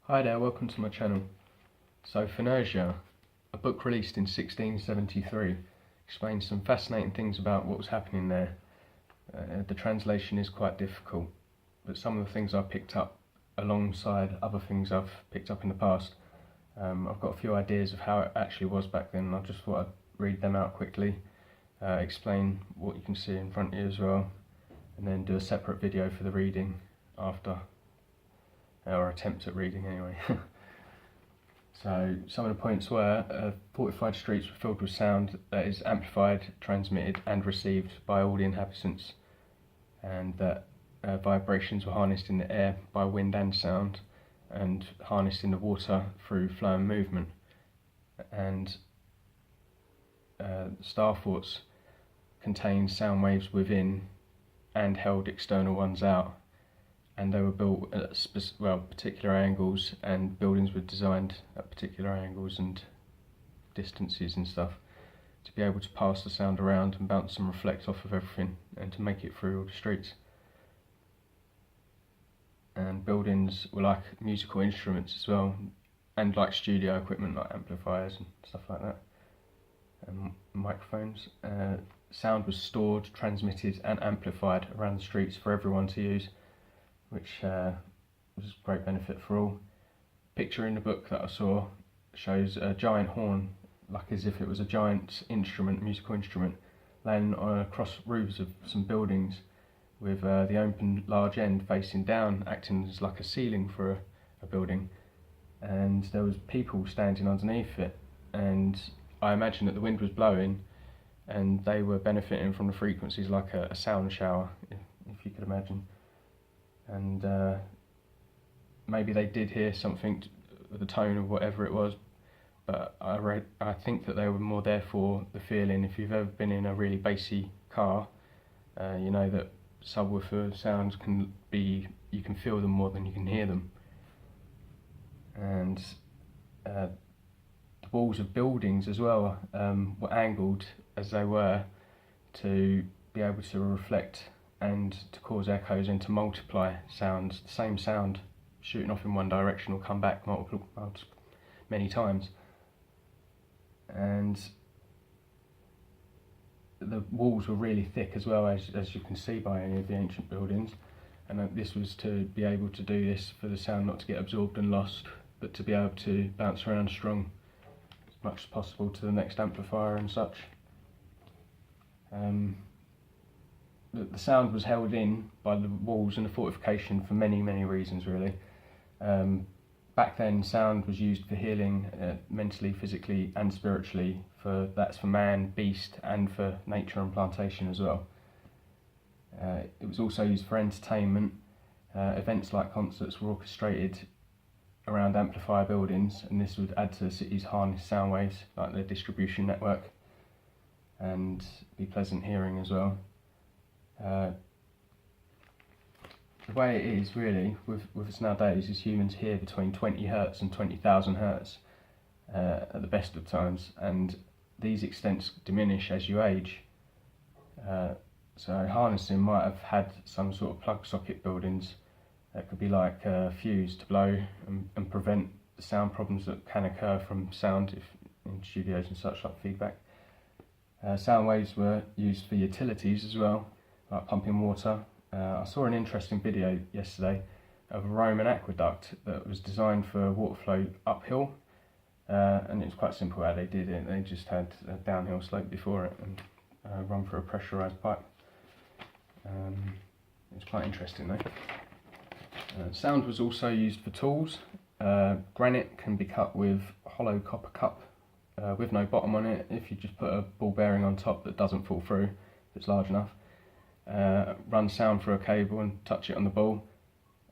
Hi there, welcome to my channel. So Phonurgia, a book released in 1673, explains some fascinating things about what was happening there. The translation is quite difficult, but some of the things I picked up alongside other things I've picked up in the past. I've got a few ideas of how it actually was back then, and I just thought I'd read them out quickly, explain what you can see in front of you as well, and then do a separate video for the reading after, or attempt at reading anyway. So some of the points were fortified streets were filled with sound that is amplified, transmitted and received by all the inhabitants, and that vibrations were harnessed in the air by wind and sound, and harnessed in the water through flow and movement. And star thoughts contained sound waves within and held external ones out, and they were built at particular angles, and buildings were designed at particular angles and distances and stuff to be able to pass the sound around and bounce and reflect off of everything and to make it through all the streets. And buildings were like musical instruments as well, and like studio equipment like amplifiers and stuff like that, and microphones. Sound was stored, transmitted and amplified around the streets for everyone to use, which was a great benefit for all. Picture in the book that I saw shows a giant horn, like as if it was a giant instrument, musical instrument, laying across roofs of some buildings, with the open large end facing down, acting as like a ceiling for a building. And there was people standing underneath it, and I imagine that the wind was blowing and they were benefiting from the frequencies like a sound shower, if you could imagine. And maybe they did hear something, the tone of whatever it was, but I think that they were more there for the feeling. If you've ever been in a really bassy car, you know that subwoofer sounds can be, you can feel them more than you can hear them. And the walls of buildings as well were angled as they were to be able to reflect and to cause echoes and to multiply sounds. The same sound shooting off in one direction will come back many times. And the walls were really thick as well, as you can see by any of the ancient buildings. And this was to be able to do this for the sound not to get absorbed and lost, but to be able to bounce around strong as much as possible to the next amplifier and such. The sound was held in by the walls and the fortification for many reasons really. Back then sound was used for healing, mentally, physically and spiritually. That's for man, beast and for nature and plantation as well. It was also used for entertainment. Events like concerts were orchestrated around amplifier buildings, and this would add to the city's harnessed sound waves, like their distribution network, and be pleasant hearing as well. The way it is really with us nowadays is humans hear between 20 Hz and 20,000 Hz at the best of times, and these extents diminish as you age. So harnessing might have had some sort of plug socket buildings that could be like a fuse to blow and prevent the sound problems that can occur from sound in studios and such, like feedback. Sound waves were used for utilities as well, like pumping water. I saw an interesting video yesterday of a Roman aqueduct that was designed for water flow uphill, and it was quite simple how they did it. They just had a downhill slope before it and run through a pressurised pipe. It's quite interesting though. Sound was also used for tools. Granite can be cut with a hollow copper cup with no bottom on it, if you just put a ball bearing on top that doesn't fall through, if it's large enough. Run sound through a cable and touch it on the ball,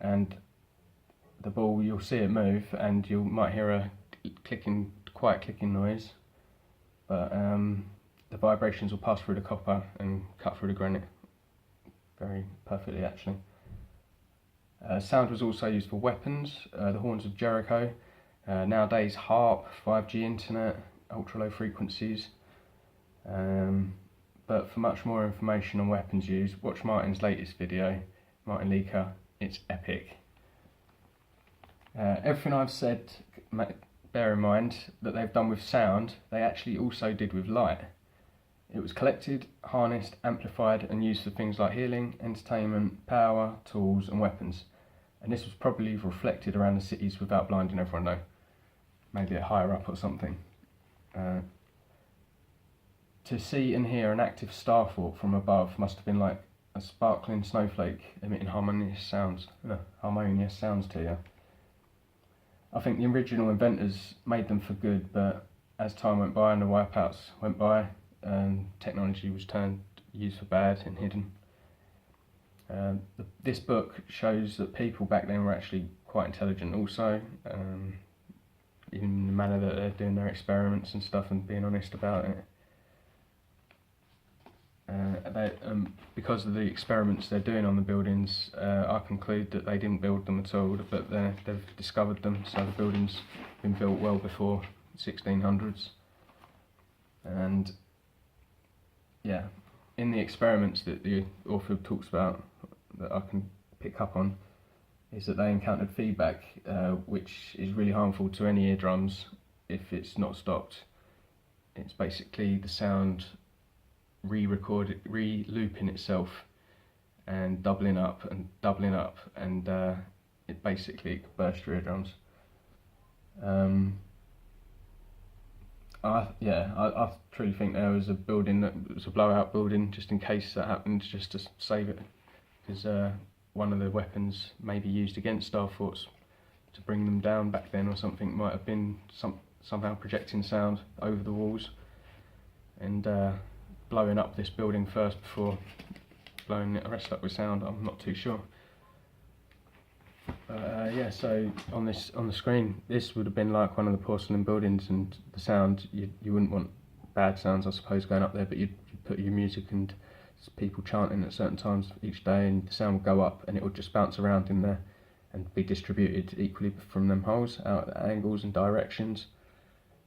and the ball, you'll see it move and you might hear a quiet clicking noise, but the vibrations will pass through the copper and cut through the granite very perfectly actually. Sound was also used for weapons, the horns of Jericho, nowadays harp, 5G internet, ultra low frequencies. But for much more information on weapons use, watch Martin's latest video, Martin Leaker. It's epic. Everything I've said, bear in mind that they've done with sound, they actually also did with light. It was collected, harnessed, amplified and used for things like healing, entertainment, power, tools and weapons. And this was probably reflected around the cities without blinding everyone though. Maybe a higher up or something. To see and hear an active star thought from above must have been like a sparkling snowflake emitting harmonious sounds to you. I think the original inventors made them for good, but as time went by and the wipeouts went by, technology was used for bad and hidden. This book shows that people back then were actually quite intelligent also, in the manner that they're doing their experiments and stuff and being honest about it. Because of the experiments they're doing on the buildings, I conclude that they didn't build them at all, but they've discovered them, so the building's been built well before 1600s. And yeah, in the experiments that the author talks about, that I can pick up on, is that they encountered feedback, which is really harmful to any eardrums if it's not stopped. It's basically the sound re-looping itself and doubling up, and it basically could burst your eardrums. I truly think there was a building that was a blowout building just in case that happened, just to save it, because one of the weapons maybe used against star forts to bring them down back then or something might have been somehow projecting sound over the walls and blowing up this building first before blowing the rest up with sound. I'm not too sure. Yeah, so on the screen, this would have been like one of the porcelain buildings, and the sound, you wouldn't want bad sounds, I suppose, going up there, but you'd put your music and people chanting at certain times each day, and the sound would go up and it would just bounce around in there and be distributed equally from them holes out at angles and directions.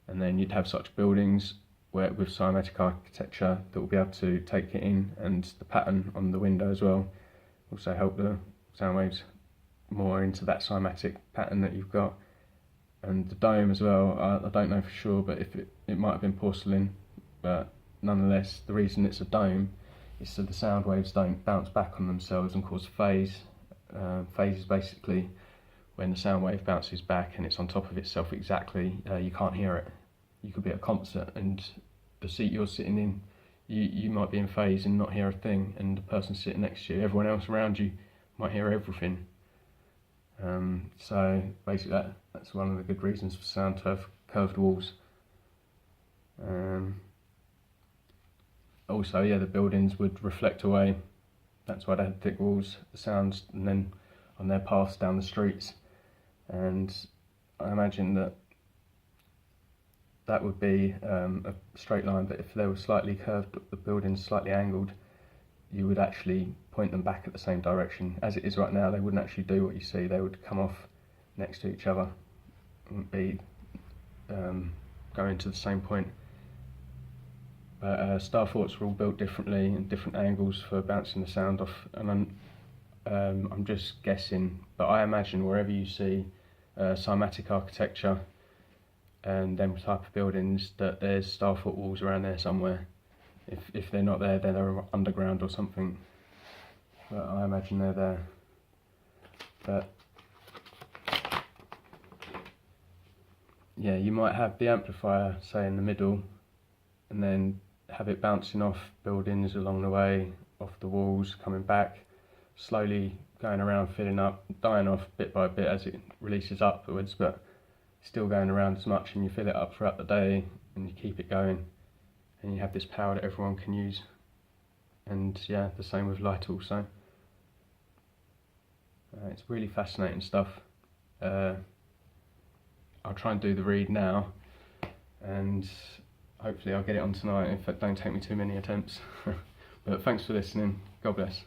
And then you'd have such buildings with cymatic architecture that will be able to take it in, and the pattern on the window as well also help the sound waves more into that cymatic pattern that you've got. And the dome as well, I don't know for sure, but if it might have been porcelain, but nonetheless the reason it's a dome is so the sound waves don't bounce back on themselves and cause phase. Phase is basically when the sound wave bounces back and it's on top of itself exactly, you can't hear it. You could be at a concert and the seat you're sitting in, you might be in phase and not hear a thing, and the person sitting next to you, everyone else around you, might hear everything. So basically that's one of the good reasons for sound to have curved walls. Also, yeah, the buildings would reflect away. That's why they had thick walls, the sounds, and then on their paths down the streets. And I imagine that would be a straight line, but if they were slightly curved, the buildings slightly angled, you would actually point them back at the same direction. As it is right now, they wouldn't actually do what you see. They would come off next to each other, wouldn't be going to the same point. But star forts were all built differently and different angles for bouncing the sound off, and I'm just guessing, but I imagine wherever you see cymatic architecture and them type of buildings, that there's star fort walls around there somewhere. If they're not there, then they're underground or something. But I imagine they're there. But yeah, you might have the amplifier, say, in the middle, and then have it bouncing off buildings along the way, off the walls, coming back, slowly going around, filling up, dying off bit by bit as it releases upwards, but still going around as much, and you fill it up throughout the day and you keep it going, and you have this power that everyone can use. And yeah, the same with light also. It's really fascinating stuff. I'll try and do the read now, and hopefully I'll get it on tonight if it don't take me too many attempts. But thanks for listening. God bless.